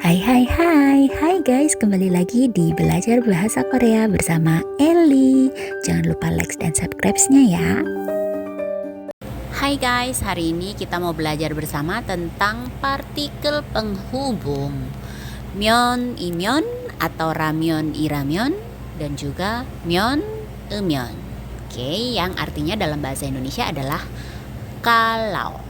Hai guys, kembali lagi di Belajar Bahasa Korea bersama Ellie. Jangan lupa like dan subscribe-nya ya. Hai guys, hari ini kita mau belajar bersama tentang partikel penghubung myeon, imyeon atau ramyeon, iramyeon dan juga myeon, eumyeon. Oke, yang artinya dalam bahasa Indonesia adalah kalau.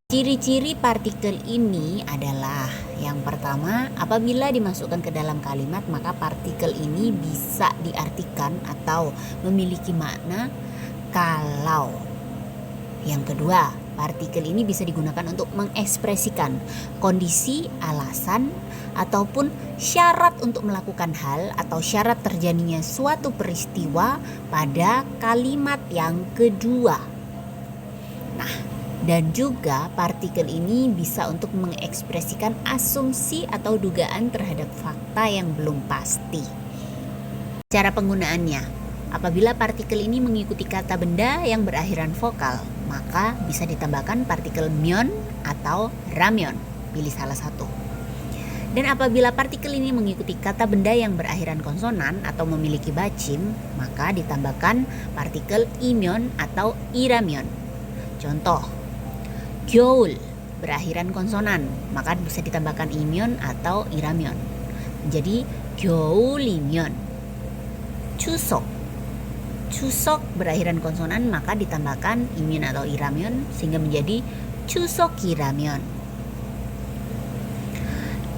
Ciri-ciri partikel ini adalah yang pertama, apabila dimasukkan ke dalam kalimat maka partikel ini bisa diartikan atau memiliki makna kalau. Yang kedua, partikel ini bisa digunakan untuk mengekspresikan kondisi, alasan, ataupun syarat untuk melakukan hal atau syarat terjadinya suatu peristiwa pada kalimat yang kedua. Nah, dan juga partikel ini bisa untuk mengekspresikan asumsi atau dugaan terhadap fakta yang belum pasti. Cara penggunaannya, apabila partikel ini mengikuti kata benda yang berakhiran vokal, maka bisa ditambahkan partikel myeon atau ramyeon. Pilih salah satu. Dan apabila partikel ini mengikuti kata benda yang berakhiran konsonan atau memiliki bacim, maka ditambahkan partikel imyeon atau iramyeon. Contoh, 겨울 berakhiran konsonan, maka bisa ditambahkan imyeon atau iramyeon. Menjadi 겨울이면. Chusok berakhiran konsonan, maka ditambahkan imyeon atau iramyeon sehingga menjadi chusok이라면.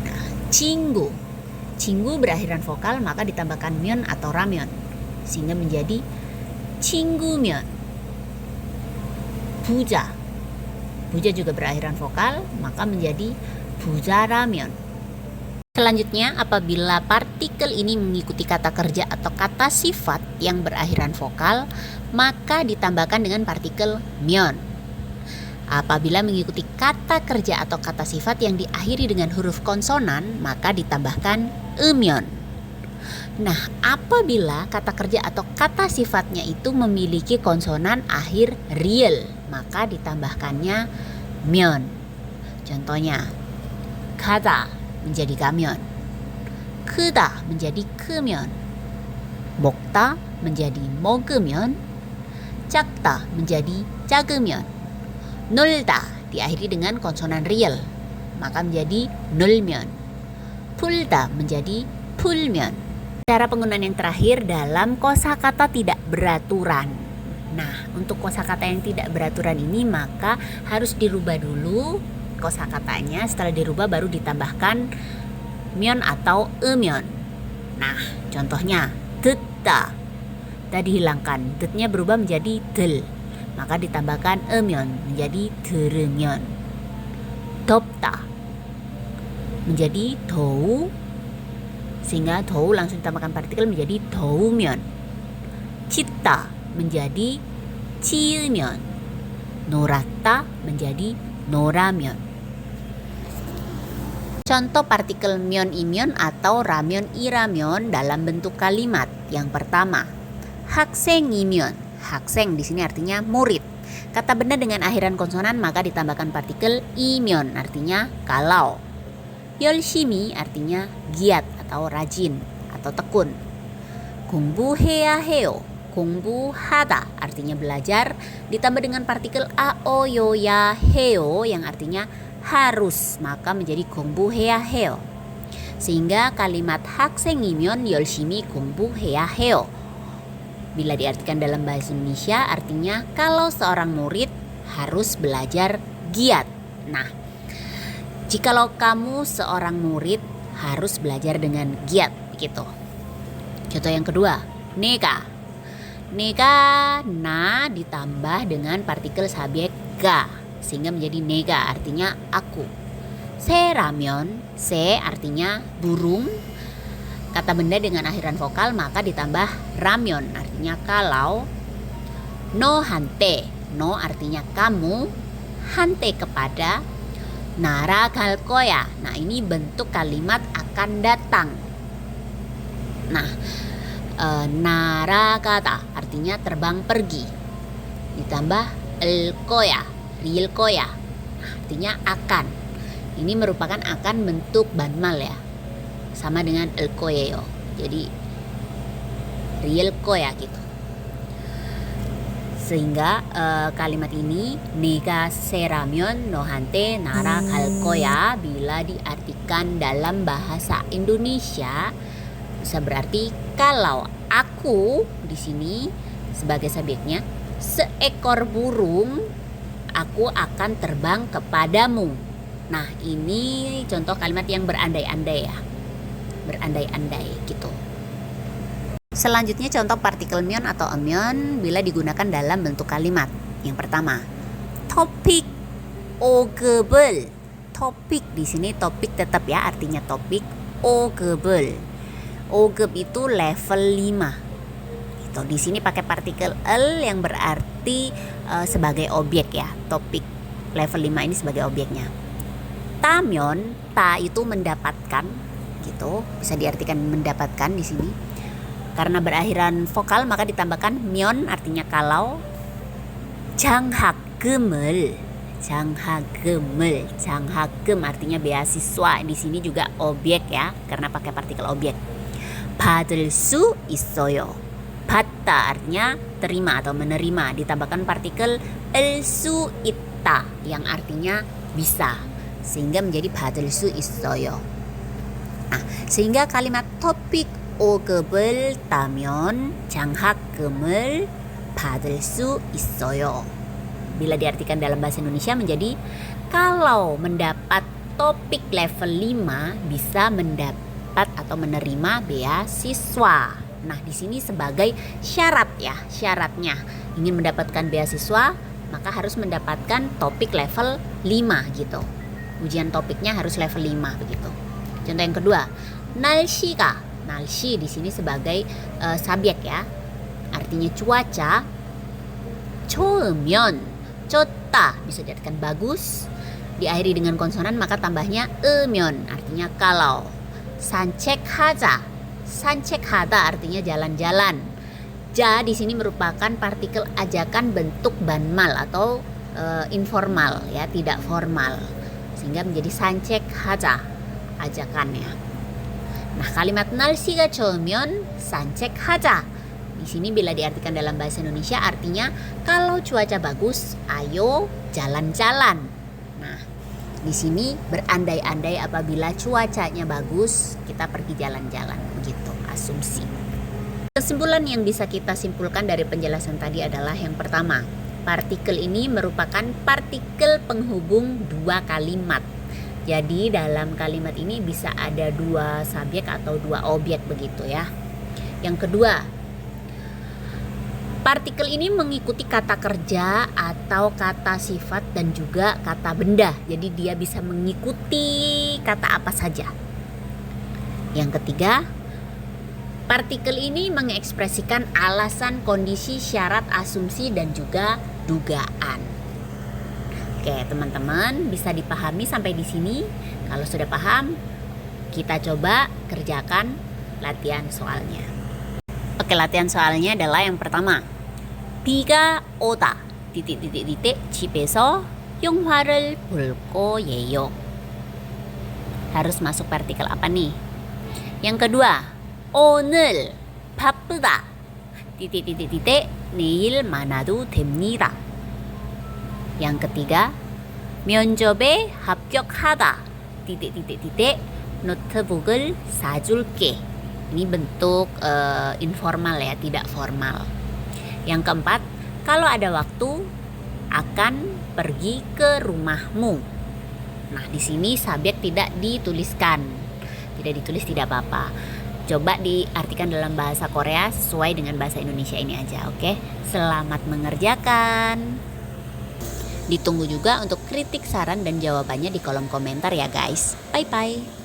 Nah, 친구 berakhiran vokal, maka ditambahkan myeon atau ramyeon sehingga menjadi 친구면. Buja juga berakhiran vokal, maka menjadi bujaramyeon. Selanjutnya, apabila partikel ini mengikuti kata kerja atau kata sifat yang berakhiran vokal, maka ditambahkan dengan partikel myeon. Apabila mengikuti kata kerja atau kata sifat yang diakhiri dengan huruf konsonan, maka ditambahkan eumyeon. Nah, apabila kata kerja atau kata sifatnya itu memiliki konsonan akhir real, maka ditambahkannya myeon. Contohnya, 가다 menjadi gamyeon, 크다 menjadi keumyeon, 먹다 menjadi 먹으면, 작다 menjadi 작으면, 놀다 diakhiri dengan konsonan real, maka menjadi 놀면, 풀다 menjadi 풀면. Cara penggunaan yang terakhir dalam kosakata tidak beraturan. Nah, untuk kosakata yang tidak beraturan ini maka harus dirubah dulu kosakatanya. Setelah dirubah baru ditambahkan myeon atau eumyeon. Nah, contohnya 듣다. Tadi hilangkan, 듣nya berubah menjadi 들. Maka ditambahkan eumyeon menjadi 들으면. 덥다 menjadi 더우, sehingga 더우 langsung ditambahkan partikel menjadi 더우면. 춥다 menjadi 치으면. 놀았다 menjadi 노라면. Contoh partikel myeon, imyeon atau ramyeon, iramyeon dalam bentuk kalimat. Yang pertama, 학생이면. 학생 di sini artinya murid. Kata benda dengan akhiran konsonan maka ditambahkan partikel imyeon artinya kalau. 열심히 artinya giat atau rajin atau tekun. 공부해야 해요. 공부하다 artinya belajar, ditambah dengan partikel aoyoya heo yang artinya harus, maka menjadi 공부해야 해요. Sehingga kalimat 학생이면 열심히 공부해야 해요. Bila diartikan dalam bahasa Indonesia artinya kalau seorang murid harus belajar giat. Nah, jikalau kamu seorang murid harus belajar dengan giat begitu. Contoh yang kedua, 내가 na ditambah dengan partikel subjek ga sehingga menjadi 내가 artinya aku. 새라면, 새 artinya burung. Kata benda dengan akhiran vokal maka ditambah ramyeon artinya kalau. 너한테, no artinya kamu, 한테 kepada, 날아갈 거야. Nah, ini bentuk kalimat akan datang. Nah, 날아가다 artinya terbang pergi. Ditambah el koya, real koya, artinya akan. Ini merupakan akan bentuk banmal ya. Sama dengan el koyeyo. Jadi real koya gitu. Sehingga kalimat ini nega sera면 nohante nara 갈 거야 bila diartikan dalam bahasa Indonesia bisa berarti kalau aku di sini sebagai subjeknya seekor burung aku akan terbang kepadamu. Nah, ini contoh kalimat yang berandai-andai ya. Berandai-andai gitu. Selanjutnya contoh partikel myon atau amyon bila digunakan dalam bentuk kalimat. Yang pertama, topik 오급을. Topik di sini topik tetap ya artinya topik. 오급을. 오급 itu level 5. Gitu. Di sini pakai partikel el yang berarti sebagai objek ya. Topik level 5 ini sebagai objeknya. Tamyon, ta itu mendapatkan gitu. Bisa diartikan mendapatkan di sini. Karena berakhiran vokal maka ditambahkan myon artinya kalau. 장학금을. 장학금을. 장학금 artinya beasiswa. Di sini juga objek ya karena pakai partikel objek. 받을 수 있어요. 받다 artinya terima atau menerima, ditambahkan partikel el su itta yang artinya bisa sehingga menjadi 받을 수 있어요. Nah, sehingga kalimat topik 오급을 따면 장학금을 받을 수 있어요. Bila diartikan dalam bahasa Indonesia menjadi kalau mendapat topik level 5 bisa mendapat atau menerima beasiswa. Nah, di sini sebagai syarat ya, syaratnya ingin mendapatkan beasiswa maka harus mendapatkan topik level 5 gitu. Ujian topiknya harus level 5 begitu. Contoh yang kedua, 날씨가. 날씨 di sini sebagai subjek ya. Artinya cuaca. 좋으면 좋다 bisa diartikan bagus. Diakhiri dengan konsonan maka tambahnya 으면 artinya kalau. 산책하자. 산책하다 artinya jalan-jalan. Ja di sini merupakan partikel ajakan bentuk banmal atau informal ya, tidak formal. Sehingga menjadi 산책하자 ajakannya. Nah, kalimat 날씨가 좋으면 산책하자. Di sini bila diartikan dalam bahasa Indonesia artinya kalau cuaca bagus, ayo jalan-jalan. Nah, di sini berandai-andai apabila cuacanya bagus, kita pergi jalan-jalan. Begitu asumsi. Kesimpulan yang bisa kita simpulkan dari penjelasan tadi adalah yang pertama, partikel ini merupakan partikel penghubung dua kalimat. Jadi dalam kalimat ini bisa ada dua subjek atau dua objek begitu ya. Yang kedua, partikel ini mengikuti kata kerja atau kata sifat dan juga kata benda. Jadi dia bisa mengikuti kata apa saja. Yang ketiga, partikel ini mengekspresikan alasan, kondisi, syarat, asumsi dan juga dugaan. Oke, teman-teman bisa dipahami sampai di sini. Kalau sudah paham, kita coba kerjakan latihan soalnya. Oke, latihan soalnya adalah yang pertama. 비가 오다. titik 집에서 영화를 볼 거예요. Harus masuk partikel apa nih? Yang kedua, 오늘 바쁘다. titik 내일 만나도 됩니다. Yang ketiga, 면접에 합격하다. titik 노트북을 사줄게. Ini bentuk informal ya, tidak formal. Yang keempat, kalau ada waktu akan pergi ke rumahmu. Nah, di sini subjek tidak dituliskan. Tidak ditulis tidak apa-apa. Coba diartikan dalam bahasa Korea sesuai dengan bahasa Indonesia ini aja, oke? Selamat mengerjakan. Ditunggu juga untuk kritik, saran, dan jawabannya di kolom komentar ya guys. Bye-bye.